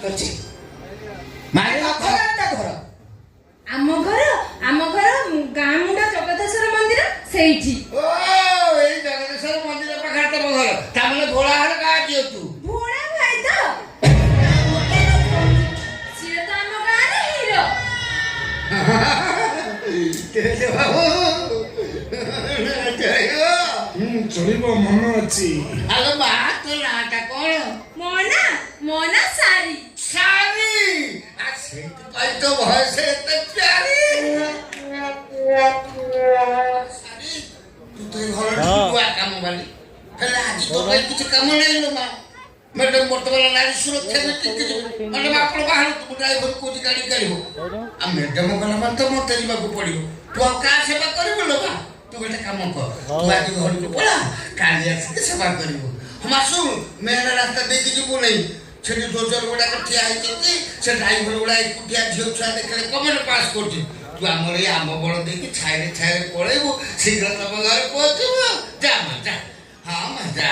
करछि मारे अखरा घर ଆମ ଘର ଗାଁ ମୁଣ୍ଡ ଜଗତେଶ୍ୱର ମନ୍ଦିର ସେଇଠି। ଓ ଏଇ ଜଗତେଶ୍ୱର ମନ୍ଦିର ପାଖରେ ତମ ଘର ତାମାନେ ଭୋଳା ଘର କାହା ଝିଅ ତୁ? ଭୋଳା ଭାଇ ତ ସିଏ ତ ଆମ ଗାଁର ହିରୋ। ଚଳିବ ମନ ଅଛି। ଆଲୋ ମା ତୋ ନାଁଟା କଣ? ମୋ ନା ସାରି। ସାରି ସେଇଥିପାଇଁ ତ ଭୟସ ଏତେ ପ୍ୟାରି। ସାରି ତୁ ତ ଏ ଘର ନୂଆ କାମ ବାଲି ହେଲେ ଆଜି ତୋ ପାଇଁ କିଛି କାମ ନାହିଁ ଲୋ ମା। ମ୍ୟାଡାମ ବର୍ତ୍ତମାନ ନାରୀ ସୁରକ୍ଷା ମ୍ୟାଡାମ ଆପଣ ବାହାରନ୍ତୁ ଡ୍ରାଇଭର କୋଉଠି ଗାଡ଼ି କାଢ଼ିବ ଆଉ ମ୍ୟାଡାମ ଗଲା ମାନେ ତ ମତେ ଯିବାକୁ ପଡ଼ିବ। ତୁ ଆଉ କାହା ସେବା କରିବୁ ଲୋ ମା? ତୁ ଗୋଟେ କାମ କର ତୁ ଆଜି ଘରକୁ ପଳା କାଲି ଆସିକି ସେବା କରିବୁ। ହଁ ଶୁଣ ମେନ ରାସ୍ତା ଦେଇକି ଯିବୁ ନାହିଁ ସେଠି ଡୋଜର ଗୁଡ଼ାକ ଠିଆ ହେଇଛନ୍ତି ସେ ଡ୍ରାଇଭର ଗୁଡ଼ା ଏକୁଟିଆ ଝିଅ ଛୁଆ ଦେଖିଲେ କମେଣ୍ଟ ପାସ୍ କରୁଛି। ତୁ ଆମର ଏଇ ଆମ ବଳ ଦେଇକି ଛାଇରେ ଛାଇରେ ପଳେଇବୁ ଶୀଘ୍ର ତମ ଘରେ ପହଞ୍ଚିବୁ। ଯା ମା ଯା। ହଁ ମା ଯା।